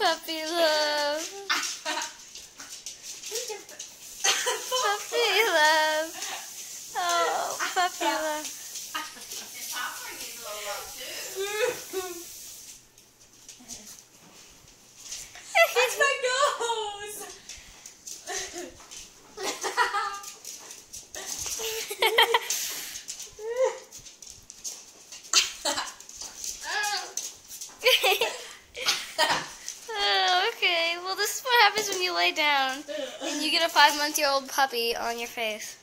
Puppy love. Puppy love. Oh, puppy love. And Popcorn needs a little love too. That's my nose. Oh, okay. Well, this is what happens when you lay down and you get a 5-month-old puppy on your face.